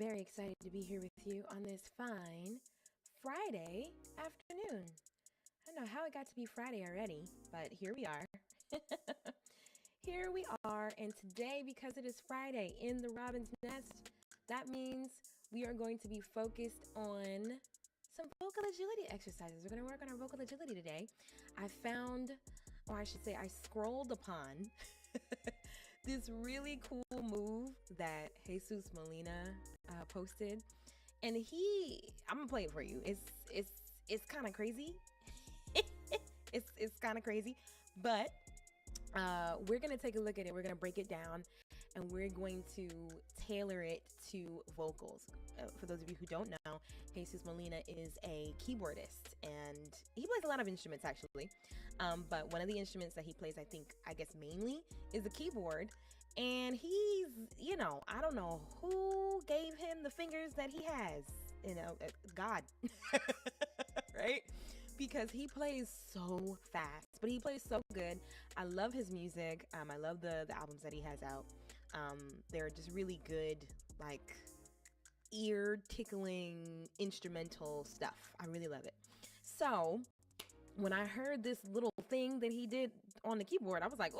very excited to be here with you on this fine Friday afternoon. I don't know how it got to be Friday already, but here we are. Here we are, and today, because it is Friday in the Robin's Nest, that means we are going to be focused on some vocal agility exercises. We're going to work on our vocal agility today. I found, or I should say, I scrolled upon this really cool move that Jesus Molina posted, and I'm gonna play it for you. It's kind of crazy. it's kind of crazy, but we're gonna take a look at it. We're gonna break it down, and we're going to tailor it to vocals. For those of you who don't know, Jesus Molina is a keyboardist, and he plays a lot of instruments actually. But one of the instruments that he plays, I guess mainly, is the keyboard. And he's, I don't know who gave him the fingers that he has. God, right? Because he plays so fast, but he plays so good. I love his music. I love the albums that he has out. They're just really good, like ear-tickling instrumental stuff. I really love it. So when I heard this little thing that he did on the keyboard, I was like,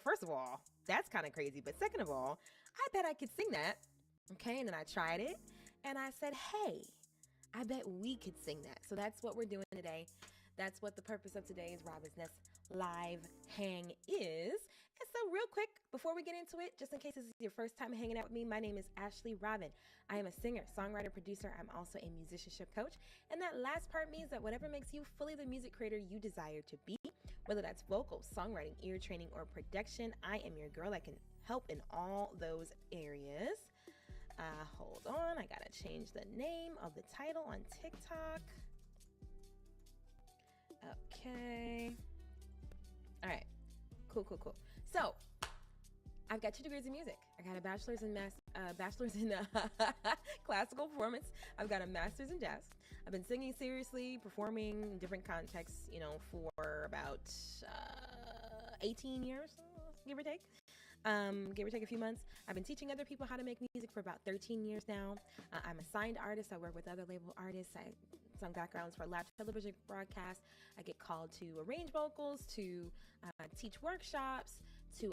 first of all, that's kind of crazy. But second of all, I bet I could sing that. Okay, and then I tried it, and I said, hey, I bet we could sing that. So that's what we're doing today. That's what the purpose of today's Robin's Nest live hang is. And so real quick, before we get into it, just in case this is your first time hanging out with me, my name is Ashley Robin. I am a singer, songwriter, producer. I'm also a musicianship coach. And that last part means that whatever makes you fully the music creator you desire to be, whether that's vocal, songwriting, ear training, or production, I am your girl. I can help in all those areas. Hold on, I gotta change the name of the title on TikTok. Okay. All right. Cool. So, I've got 2 degrees in music. I got a bachelor's in classical performance. I've got a master's in jazz. I've been singing seriously, performing in different contexts, for about 18 years, give or take a few months. I've been teaching other people how to make music for about 13 years now. I'm a signed artist. I work with other label artists. I sung backgrounds for live television broadcasts. I get called to arrange vocals, to teach workshops, to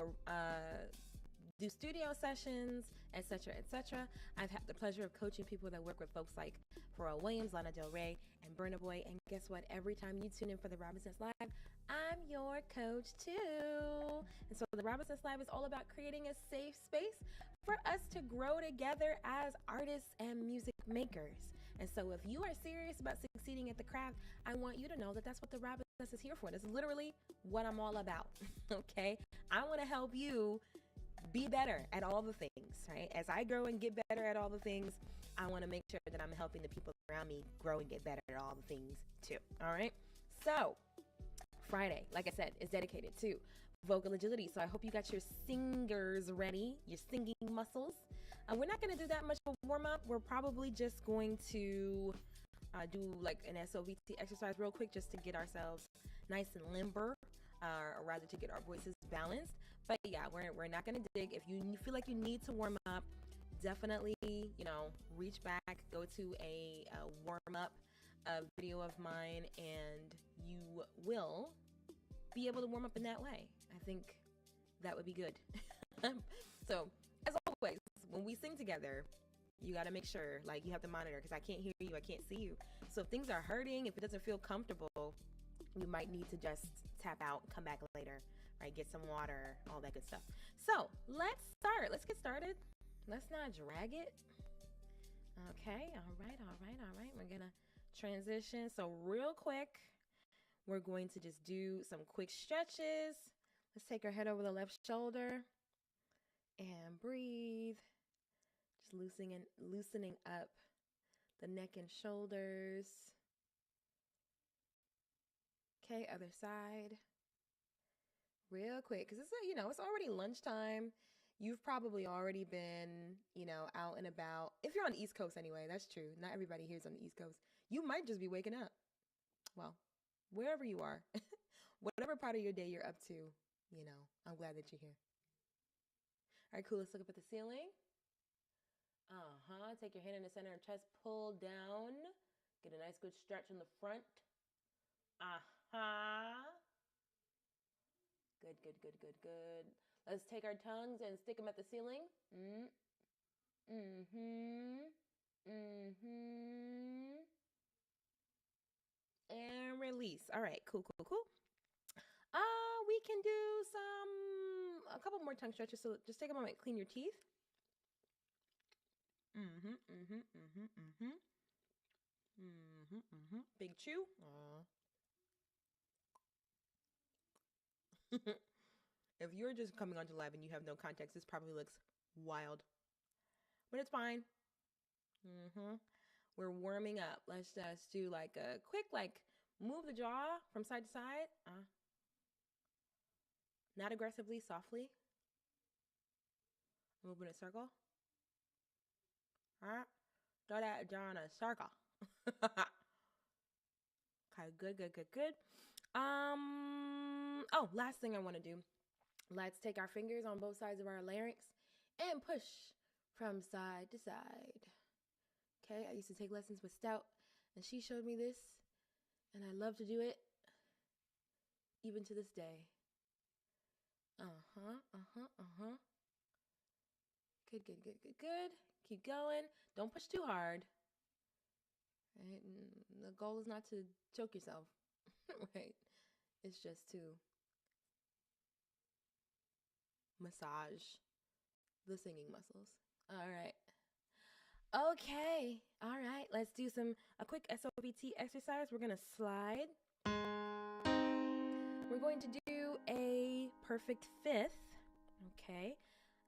do studio sessions, etc., etc. I've had the pleasure of coaching people that work with folks like Pharrell Williams, Lana Del Rey, and Burna Boy. And guess what? Every time you tune in for the Robin's Nest Live, I'm your coach too. And so the Robin's Nest Live is all about creating a safe space for us to grow together as artists and music makers. And so if you are serious about succeeding at the craft, I want you to know that that's what the Robin's Nest is here for. That's literally what I'm all about. Okay? I want to help you be better at all the things, right? As I grow and get better at all the things, I want to make sure that I'm helping the people around me grow and get better at all the things too. All right? So, Friday, like I said, is dedicated to vocal agility. So I hope you got your singers ready, your singing muscles. We're not going to do that much of a warm-up. We're probably just going to do like an SOVT exercise real quick just to get ourselves nice and limber, or rather to get our voices balanced. But yeah, we're not going to dig. If you feel like you need to warm up, definitely, reach back, go to a warm-up video of mine, and you will be able to warm up in that way. I think that would be good. So, as always, when we sing together, you got to make sure, you have to monitor, because I can't hear you, I can't see you. So if things are hurting, if it doesn't feel comfortable, you might need to just tap out, come back later, right? Get some water, all that good stuff. So let's start. Let's get started. Let's not drag it. Okay. All right. We're going to transition. So real quick, we're going to just do some quick stretches. Let's take our head over the left shoulder and breathe. Just loosening up the neck and shoulders. Okay, other side. Real quick, because it's already lunchtime. You've probably already been, out and about. If you're on the East Coast anyway, that's true. Not everybody here is on the East Coast. You might just be waking up. Well, wherever you are, whatever part of your day you're up to, I'm glad that you're here. All right, cool. Let's look up at the ceiling. Take your hand in the center of chest, pull down. Get a nice good stretch in the front. Good, good, good, good, good. Let's take our tongues and stick them at the ceiling. And release. All right, cool, cool, cool. We can do a couple more tongue stretches. So just take a moment, clean your teeth. Big chew. If you're just coming onto live and you have no context, this probably looks wild, but it's fine. We're warming up. Let's just do like a quick, move the jaw from side to side. Not aggressively, softly. Move in a circle. Throw that jaw in a circle. Okay, good, good, good, good. Oh, last thing I want to do. Let's take our fingers on both sides of our larynx and push from side to side. Okay, I used to take lessons with Stout, and she showed me this, and I love to do it even to this day. Good, good, good, good, good. Keep going. Don't push too hard. Right? The goal is not to choke yourself, right? It's just to massage the singing muscles. All right. Okay. All right. Let's do a quick SOBT exercise. We're going to slide. We're going to do a perfect fifth. Okay.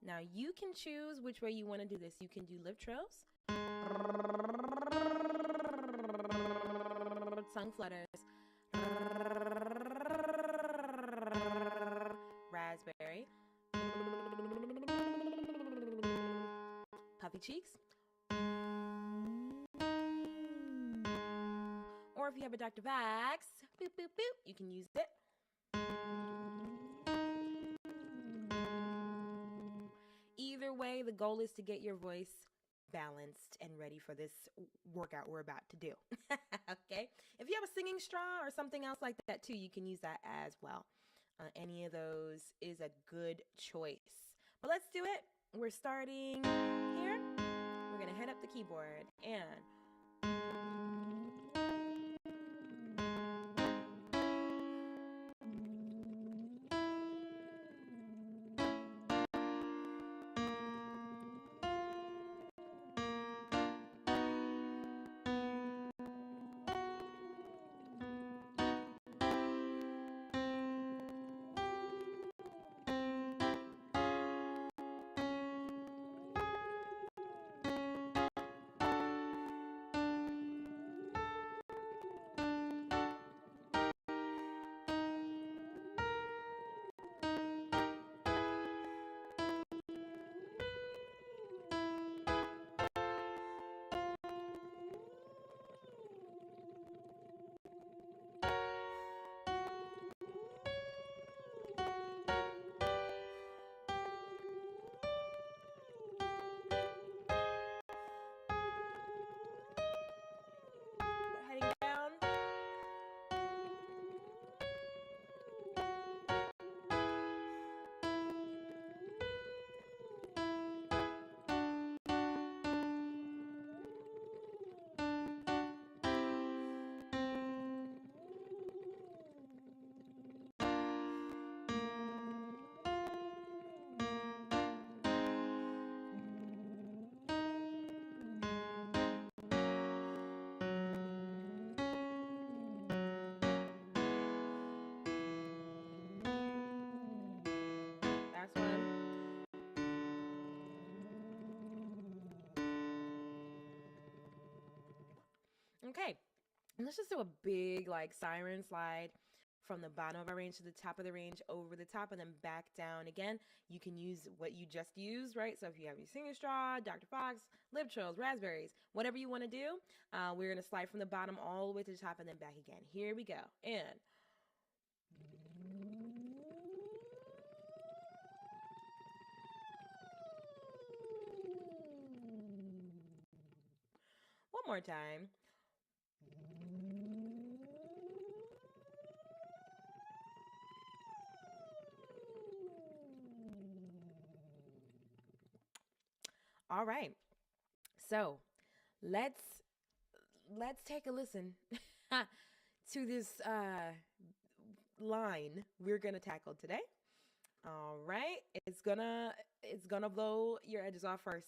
Now you can choose which way you want to do this. You can do lip trills, tongue flutters, raspberry, puffy cheeks, or if you have a Dr. Vax, boop, boop, boop, you can use it. Either way, the goal is to get your voice balanced and ready for this workout we're about to do. Okay? If you have a singing straw or something else like that too, you can use that as well. Any of those is a good choice. But let's do it. We're starting here. We're going to head up the keyboard and heading down. Last one. Okay, and let's just do a big siren slide from the bottom of our range to the top of the range, over the top, and then back down again. You can use what you just used, right? So if you have your singing straw, Dr. Fox, lip trills, raspberries, whatever you want to do, we're going to slide from the bottom all the way to the top and then back again. Here we go. And more time. All right. So let's take a listen to this line we're gonna tackle today. All right, it's gonna blow your edges off first,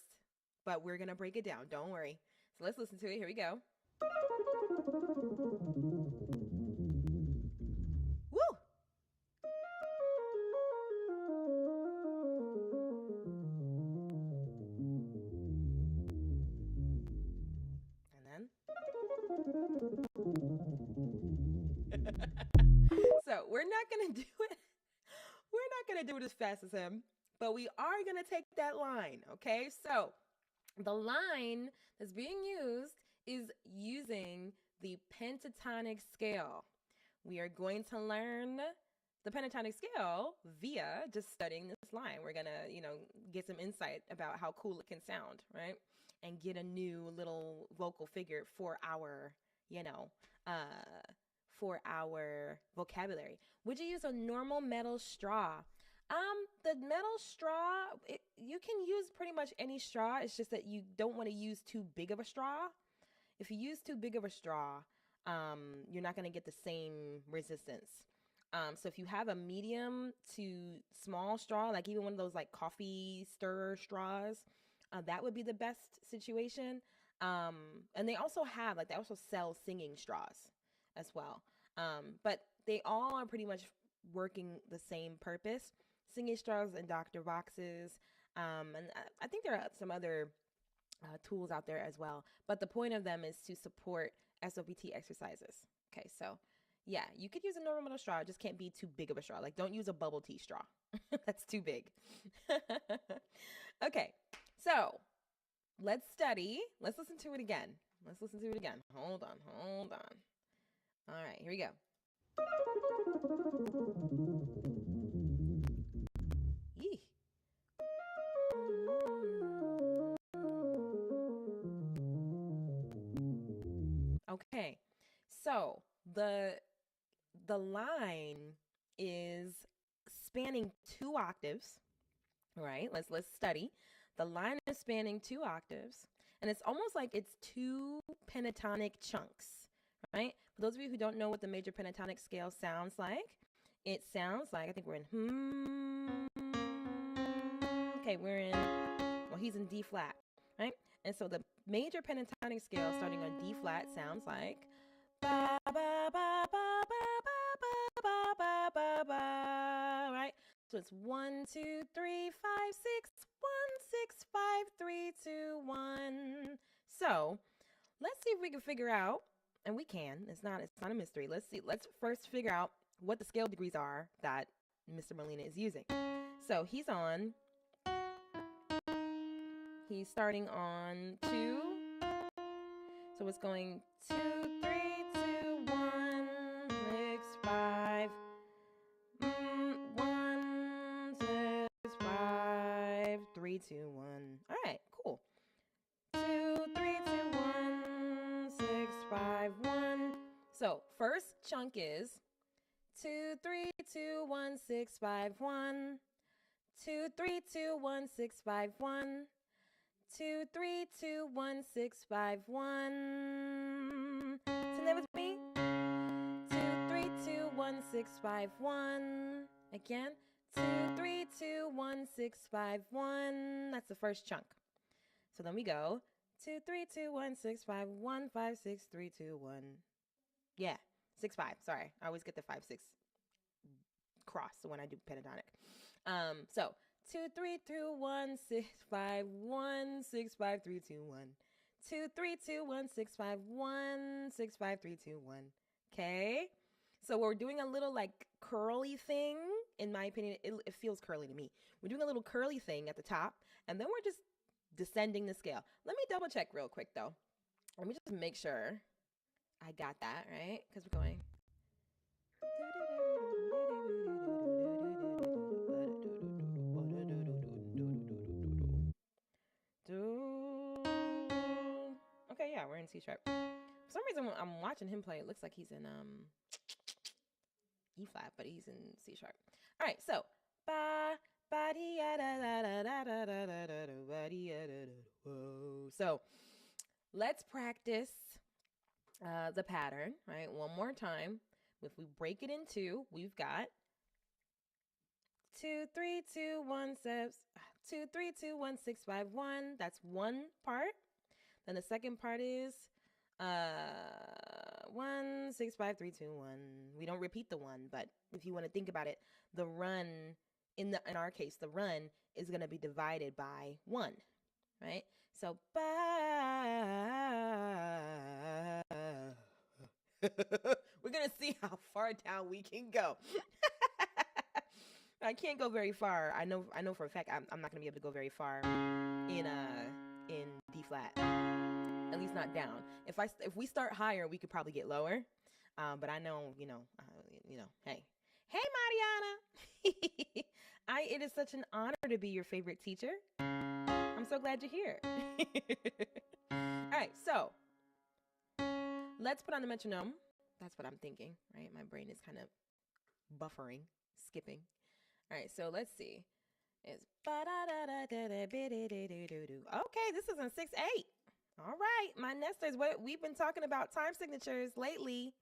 but we're gonna break it down. Don't worry. So let's listen to it. Here we go. Woo! And then so we're not gonna do it. We're not gonna do it as fast as him, but we are gonna take that line. Okay, so the line that's being used is using the pentatonic scale. We are going to learn the pentatonic scale via just studying this line. We're going to, get some insight about how cool it can sound, right? And get a new little vocal figure for our, vocabulary. Would you use a normal metal straw? The metal straw, you can use pretty much any straw. It's just that you don't want to use too big of a straw. If you use too big of a straw, you're not going to get the same resistance. So if you have a medium to small straw, like even one of those like coffee stirrer straws, that would be the best situation. And they also sell singing straws as well. But they all are pretty much working the same purpose. Singing straws and doctor boxes. And I think there are some other tools out there as well. But the point of them is to support SOPT exercises. Okay, so yeah, you could use a normal metal straw. It just can't be too big of a straw. Like, don't use a bubble tea straw. That's too big. Okay, so let's study. Let's listen to it again. Hold on. All right, here we go. Yee. Okay, so the line is spanning 2 octaves. All right, let's study. The line is spanning 2 octaves, and it's almost like it's 2 pentatonic chunks, right? For those of you who don't know what the major pentatonic scale sounds like, it sounds like, I think we're in okay, he's in D flat, right? And so the major pentatonic scale starting on D flat sounds like ba ba ba ba ba ba ba ba ba ba, right? So it's 1 2 3 5 6 1 6 5 3 2 1. So let's see if we can figure out, and we can. It's not a mystery. Let's see. Let's first figure out what the scale degrees are that Mr. Molina is using. So he's starting on 2. So it's going 2 3 2 1 6 5 1 6 5 3 2 1. All right, cool. 2 3 2 1 6 5 1. So first chunk is 2 3 2 1 6 5 1 2 3 2 1 6 5 1 2 3 2 1 6 5 1. Sing that with me. 2 3 2 1 6 5 1. Again. 2 3 2 1 6 5 1. That's the first chunk. So then we go 2 3 2 1 6 5 1 5 6 3 2 1. Yeah, 6 5. Sorry, I always get the 5 6 cross when I do pentatonic. So 2 3 2 1 6 5 1 6 5 3 2 1. 2 3 2 1 6 5 1 6 5 3 2 1. Okay. So we're doing a little like curly thing. In my opinion, it feels curly to me. We're doing a little curly thing at the top, and then we're just descending the scale. Let me double check real quick though. Let me just make sure I got that right, because we're going. Okay, yeah, we're in C sharp. For some reason, when I'm watching him play, it looks like he's in E flat, but he's in C sharp. All right, so ba ba dee da da da da da da da da da ba dee da da da. Whoa. So let's practice the pattern, right? One more time. If we break it in two, we've got 2 3 2 1 7 2 3 2 1 6 5 1. That's one part. Then the second part is 1 6 5 3 2 1. We don't repeat the one, but if you want to think about it, the run in our case, the run is going to be divided by 1, right? So we're going to see how far down we can go. I can't go very far. I know for a fact I'm not going to be able to go very far in D flat. At least not down. If we start higher, we could probably get lower. But I know, hey, Mariana. It is such an honor to be your favorite teacher. I'm so glad you're here. All right, so let's put on the metronome. That's what I'm thinking, right? My brain is kind of buffering, skipping. All right, so let's see. It's okay, this is in 6/8. All right, my nesters, what we've been talking about time signatures lately.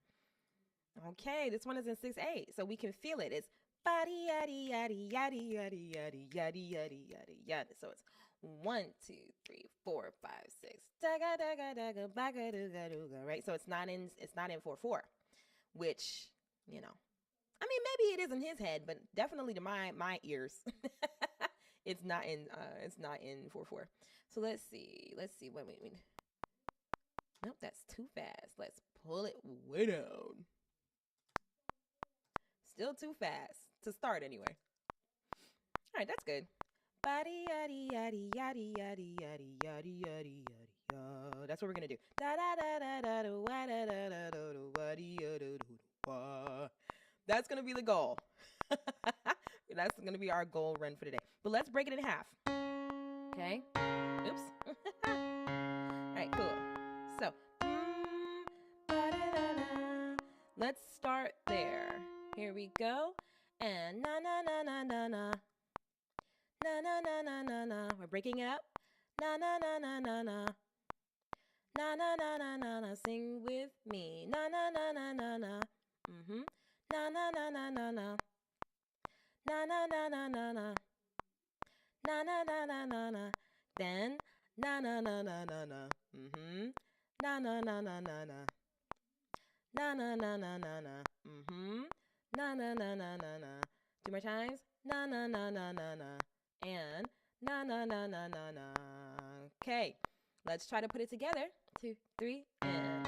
Okay, this one is in 6/8, so we can feel it. It's body yaddy yaddy yaddy yaddy yaddy yaddy yaddy yaddy yaddy. So it's 1 2 3 4 5 6 daga daga daga baga duga duga. Right, so it's not in 4/4, which I mean maybe it is in his head, but definitely to my ears, it's not in 4/4. So let's see. Wait. Nope, that's too fast. Let's pull it way down. Still too fast to start anyway. All right, that's good. Body yaddy yaddy yaddy yaddy yaddy yaddy yaddy yaddy. That's what we're gonna do. Da da da da da da da da da da da da. That's gonna be the goal. That's gonna be our goal run for today. But let's break it in half. Okay. Oops. All right, cool. So, let's start there. Here we go. And na na na na na na. Na na na na na na. We're breaking it up. Na na na na na na. Na na na na na na. Sing with me. Na na na na na na. Mhm. Na na na na na na. Na na na na na na. Na na na na na na. Then na na na na na na. Mhm. Na na na na na na. Na na na na na na. Mhm. Na na na na na na. 2 more times. Na na na na na na. And na na na na na na. Okay. Let's try to put it together. 2 3 and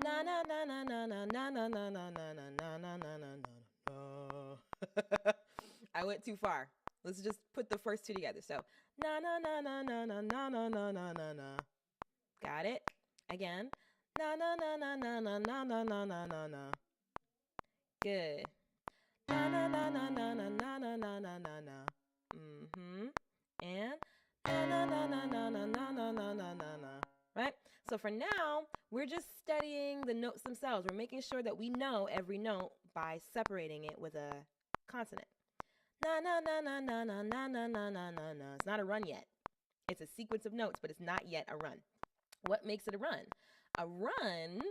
na na na na na na na na na na na na na na na na. I went too far. Let's just put the first two together. So na na na na na na na na na na na na. Got it? Again. Na na na na na na na na na na na na. Good. Na na na na na na na na na na na na. Mhm. And na na na na na na na na na na na na. Right? So for now, we're just studying the notes themselves. We're making sure that we know every note by separating it with a consonant. Na na na na na na na na na na na na. It's not a run yet. It's a sequence of notes, but it's not yet a run. What makes it a run? A run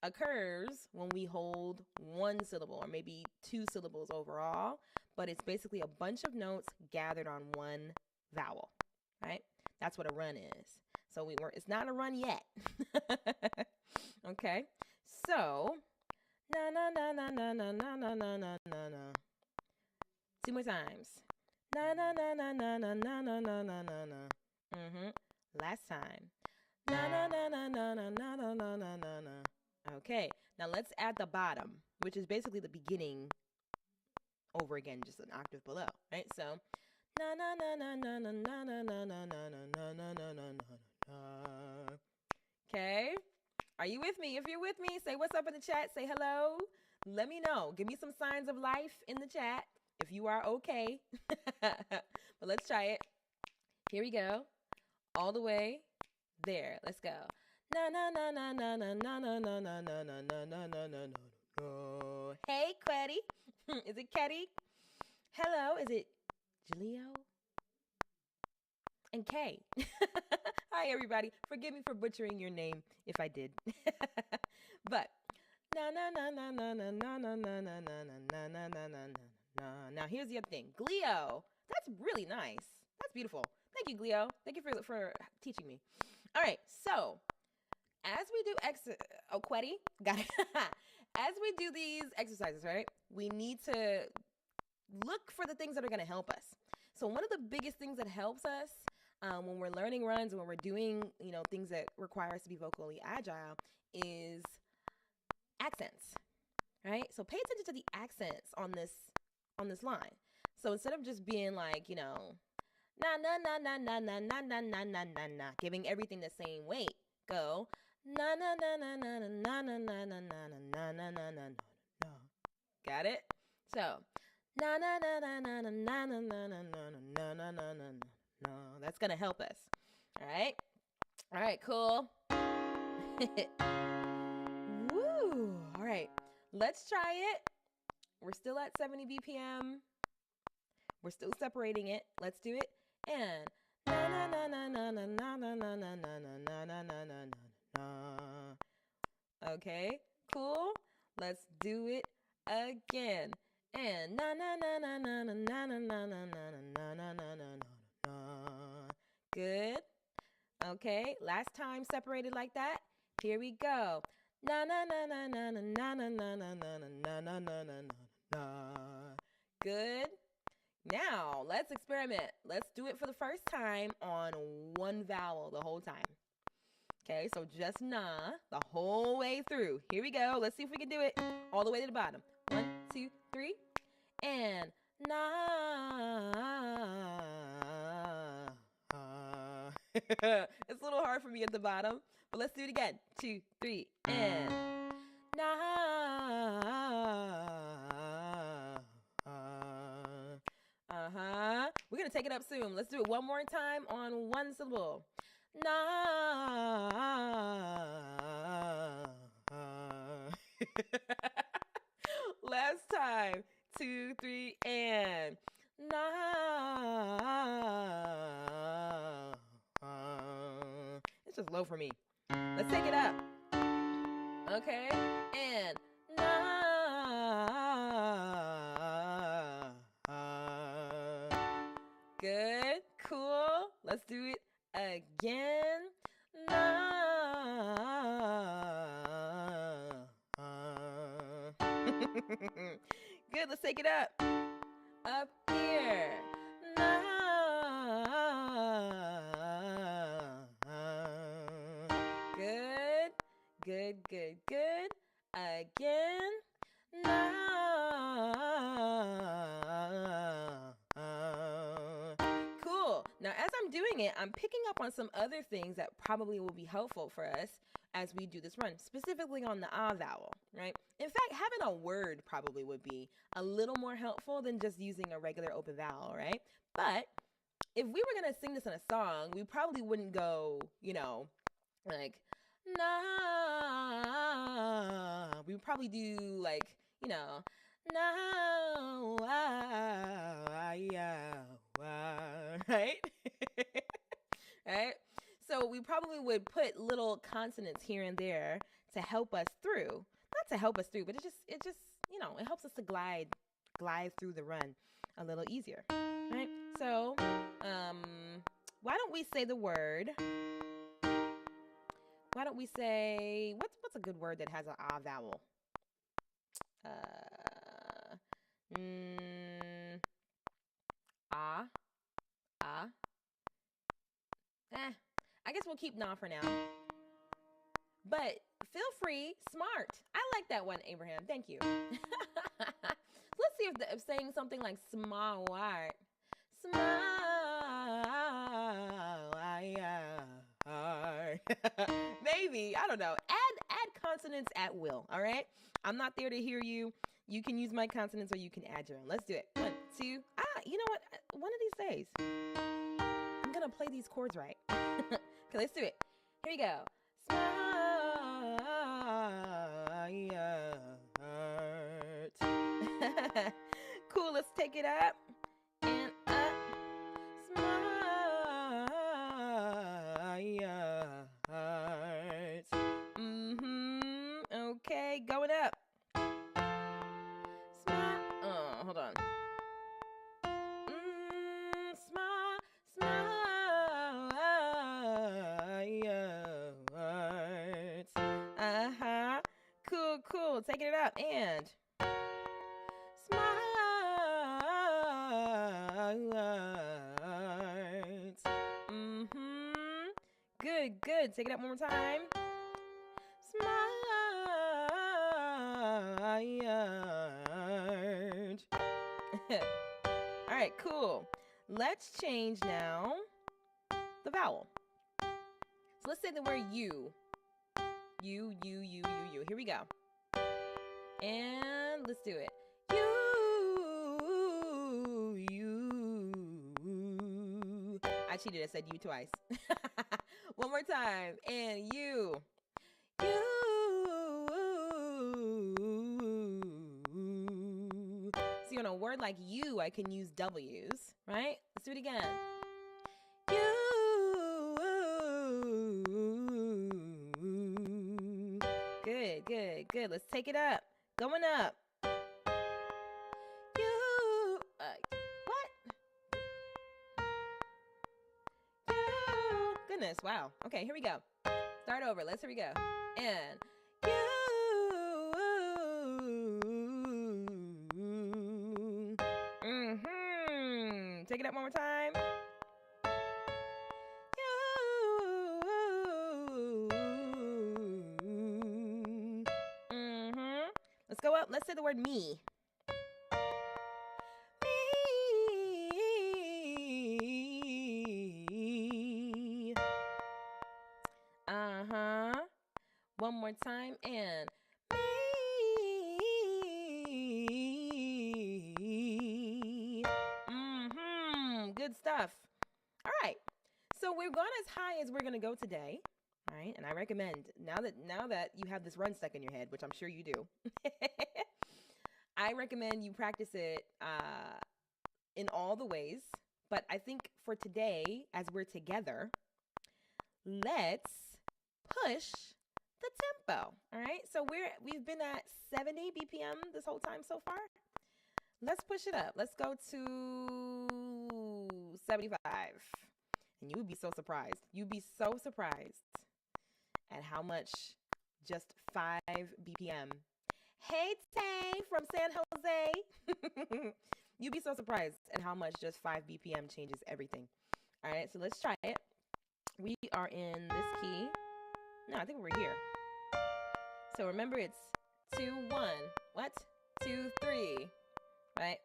occurs when we hold one syllable or maybe 2 syllables overall, but it's basically a bunch of notes gathered on one vowel, right? That's what a run is. So it's not a run yet. Okay. So na na na na na na na na na na na na. 2 more times. Na na na na na na na na na na na na. Mhm. Last time. Na na na na na na na na na na na na. Okay. Now let's add the bottom, which is basically the beginning over again, just an octave below, right? So na na na na na na na na na na na na na na na na na. Okay. Are you with me? If you're with me, say what's up in the chat. Say hello. Let me know. Give me some signs of life in the chat if you are okay. But let's try it. Here we go. All the way there. Let's go. Na na na na na na na na na na na na na na na na na na. Hey, Quetty. Is it Ketty? Hello, is it Julio? And Kay. Hi, everybody. Forgive me for butchering your name if I did. But na na na na na na na na na na na na na na na na. Now here's the other thing. Glio. That's really nice. That's beautiful. Thank you, Glio. Thank you for teaching me. All right, so as we do Quetty, got it. As we do these exercises, right? We need to look for the things that are going to help us. So one of the biggest things that helps us when we're learning runs, when we're doing, things that require us to be vocally agile, is accents, right? So pay attention to the accents on this line. So instead of just being like, na na na na na na na na na na na na, giving everything the same weight, go na na na na na na na na na na na na na na na. Got it? So na na na na na na na na na na na na na na na. That's gonna help us. All right, cool. Woo! All right, let's try it. We're still at 70 BPM. We're still separating it. Let's do it. And na na na na na na na na na na na na na na na na. Okay, cool. Let's do it again. And na na na na na na na na na na na na na na na. Good. Okay, last time separated like that. Here we go. Na na na na na na na na na na na na na na na. Good. Now, let's experiment. Let's do it for the first time on one vowel the whole time. Okay, so just na the whole way through. Here we go. Let's see if we can do it all the way to the bottom. 1, 2, 3. And na. It's a little hard for me at the bottom, but let's do it again. 2, 3, and na. We're going to take it up soon. Let's do it one more time on one syllable. Na. Last time. 2, 3, and na. It's just low for me. Let's take it up. Okay, and na. Good, cool. Let's do it again. Na. Good, let's take it up. Up here. Na. Good, good, good, good. Again. Na. Cool. Now, as I'm doing it, I'm picking up on some other things that probably will be helpful for us as we do this run, specifically on the ah vowel, right? In fact, having a word probably would be a little more helpful than just using a regular open vowel, right? But if we were going to sing this in a song, we probably wouldn't go, like, na. We would probably do like, na, right? Right? So we probably would put little consonants here and there to help us through. Not to help us through, but it just it helps us to glide through the run a little easier, right? So, why don't we say the word? Why don't we say what's a good word that has an ah vowel? Ah. I guess we'll keep na for now. But feel free, smart. I like that one, Abraham. Thank you. Let's see if saying something like smart. Maybe, I don't know. Add consonants at will, all right? I'm not there to hear you. You can use my consonants or you can add your own. Let's do it. 1, 2. You know what? One of these days, I'm going to play these chords right. Okay, let's do it. Here we go. Smart. Cool, let's take it up and up. Smart. Okay, going up. Smart. Oh, hold on. Smart. Cool. Taking it up and smart. Good. Take it up one more time. Smart. All right, cool. Let's change now the vowel. So let's say the word you. You. Here we go. And let's do it. You. I cheated. I said you twice. One more time. And you. See, on a word like you, I can use W's, right? Let's do it again. You. Good. Let's take it up. Going up. You. What? You. Goodness, wow. Okay, here we go. Start over. Here we go. And you. Take it up one more time. Let's go up. Let's say the word me. Me. One more time and me. Good stuff. All right. So we've gone as high as we're going to go today. All right, and I recommend, now that you have this run stuck in your head, which I'm sure you do, I recommend you practice it in all the ways. But I think for today, as we're together, let's push the tempo. All right, so we've been at 70 BPM this whole time so far. Let's push it up. Let's go to 75. And you would be so surprised. You'd be so surprised at how much just 5 BPM. Hey, Tay from San Jose. You'd be so surprised at how much just 5 BPM changes everything. All right, so let's try it. We are in this key. No, I think we're here. So remember, it's 2, 1. What? 2, 3. Right?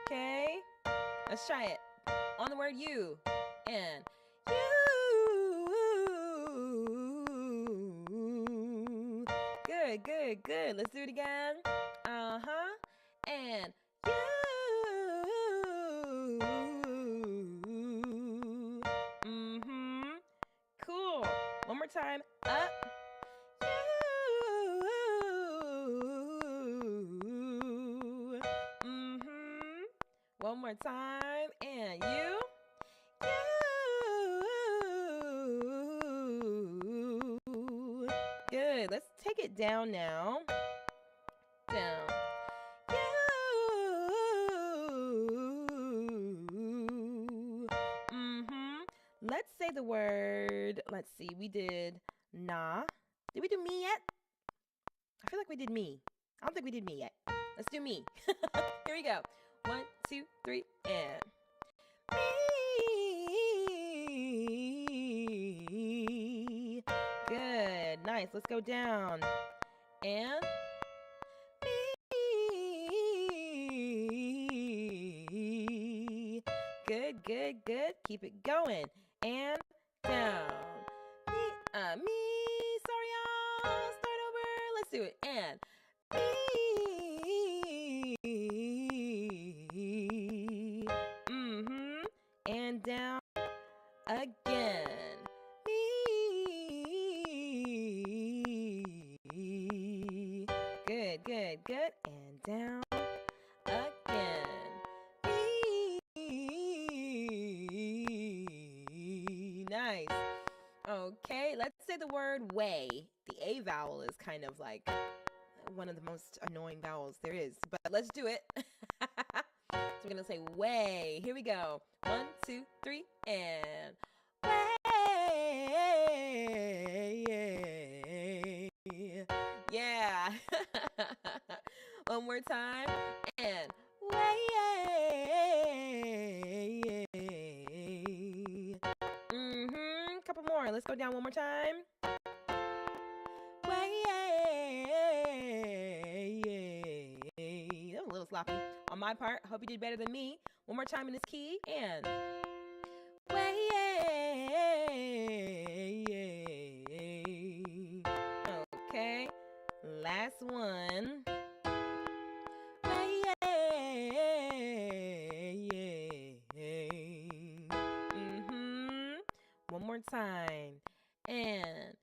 Okay. Let's try it. On the word you. And you. Good. Let's do it again. And you. Cool. One more time. Up. One more time. And you. Good. Let's take it down now. Down. Let's say the word. Let's see. We did nah. Did we do me yet? I feel like we did me. I don't think we did me yet. Let's do me. Here we go. 1, 2, 3, and me. Good. Nice. Let's go down. And me. Good. Keep it going. And down. Me. Sorry, y'all. Start over. Let's do it. And me. And say the word way, the A vowel is kind of like one of the most annoying vowels there is, but let's do it. So we're going to say way. Here we go. 1, 2, 3, and way. Yeah. One more time. And way. Couple more. Let's go down one more time. Way. That was a little sloppy on my part. Hope you did better than me. One more time in this key. And way. Okay. Last one. One more time. And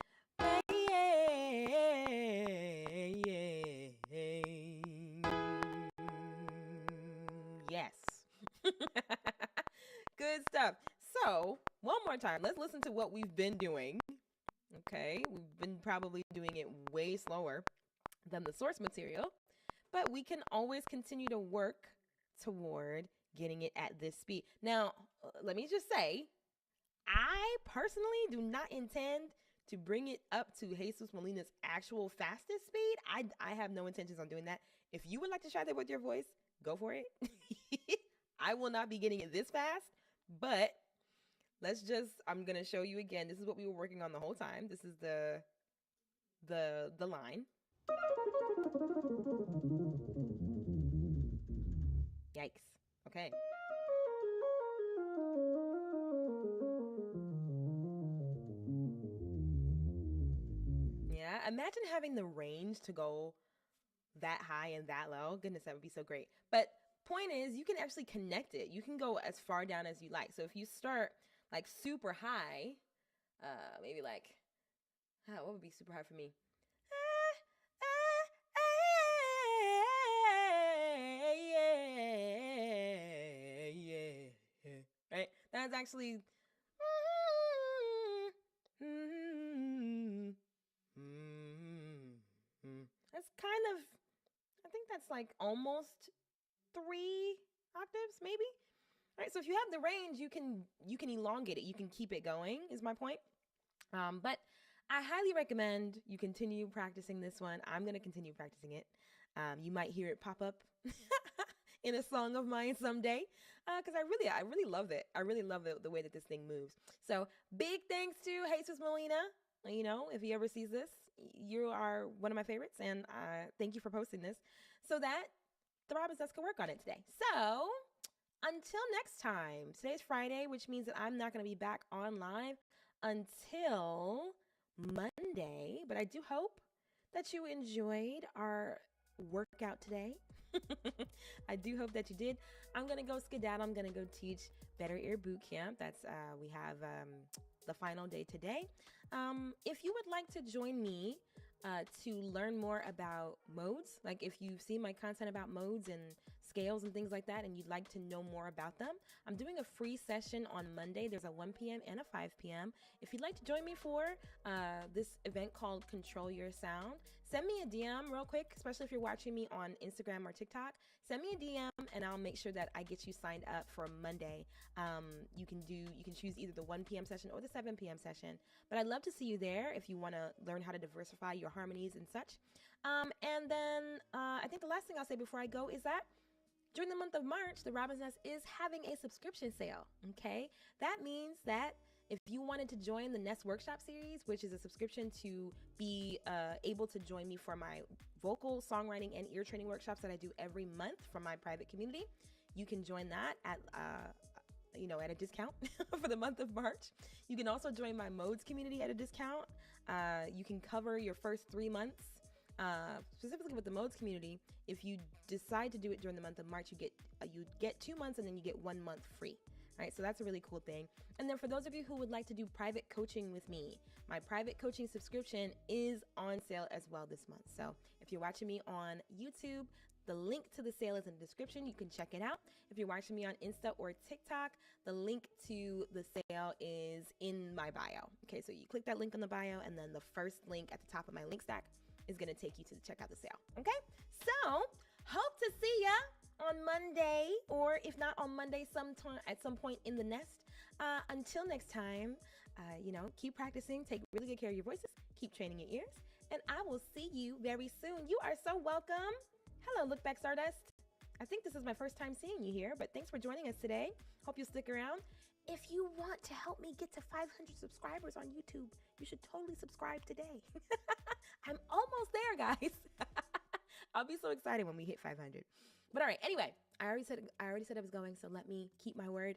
yes. Good stuff. So, one more time. Let's listen to what we've been doing. Okay, we've been probably doing it way slower than the source material, but we can always continue to work toward getting it at this speed. Now, let me just say, I personally do not intend to bring it up to Jesus Molina's actual fastest speed. I have no intentions on doing that. If you would like to try that with your voice, go for it. I will not be getting it this fast, but I'm going to show you again. This is what we were working on the whole time. This is the line. Yikes. Okay. Yeah, imagine having the range to go that high and that low. Goodness, that would be so great. But point is, you can actually connect it. You can go as far down as you like. So if you start like super high, maybe like, what would be super high for me? Right? That's actually that's kind of, I think that's like almost 3 octaves, maybe. All right, so if you have the range, you can elongate it. You can keep it going, is my point. But I highly recommend you continue practicing this one. I'm going to continue practicing it. You might hear it pop up in a song of mine someday, because I really love it. I really love the way that this thing moves. So big thanks to Jesus Molina. You know, if he ever sees this, you are one of my favorites, and thank you for posting this so that the ROBINSNEST can work on it today. So until next time, today's Friday, which means that I'm not going to be back on live until Monday, but I do hope that you enjoyed our workout today. I do hope that you did. I'm going to go skedaddle. I'm going to go teach Better Ear Boot Camp. That's we have the final day today. If you would like to join me to learn more about modes, like if you've seen my content about modes and scales and things like that, and you'd like to know more about them, I'm doing a free session on Monday. There's a 1 p.m. and a 5 p.m. If you'd like to join me for this event called Control Your Sound, send me a DM real quick, especially if you're watching me on Instagram or TikTok. Send me a DM and I'll make sure that I get you signed up for Monday. You can choose either the 1 p.m. session or the 7 p.m. session. But I'd love to see you there if you want to learn how to diversify your harmonies and such. And then I think the last thing I'll say before I go is that during the month of March, the ROBINSNEST is having a subscription sale, okay? That means that if you wanted to join the Nest Workshop Series, which is a subscription to be able to join me for my vocal, songwriting, and ear training workshops that I do every month from my private community, you can join that at a discount for the month of March. You can also join my modes community at a discount. You can cover your first 3 months. Specifically with the modes community, if you decide to do it during the month of March, you get 2 months and then you get 1 month free. Right, so that's a really cool thing. And then for those of you who would like to do private coaching with me, my private coaching subscription is on sale as well this month. So if you're watching me on YouTube, The link to the sale is in the description. You can check it out. If you're watching me on Insta or TikTok, the link to the sale is in my bio. Okay, so you click that link in the bio, and then the first link at the top of my link stack is going to take you to check out the sale. Okay, so hope to see ya on Monday, or if not on Monday, sometime at some point in the nest. Until next time, keep practicing, take really good care of your voices, keep training your ears, and I will see you very soon. You are so welcome. Hello, Look Back Stardust. I think this is my first time seeing you here, but thanks for joining us today. Hope you'll stick around. If you want to help me get to 500 subscribers on YouTube, you should totally subscribe today. I'm almost there, guys. I'll be so excited when we hit 500. But all right, anyway, I already said I was going, so let me keep my word.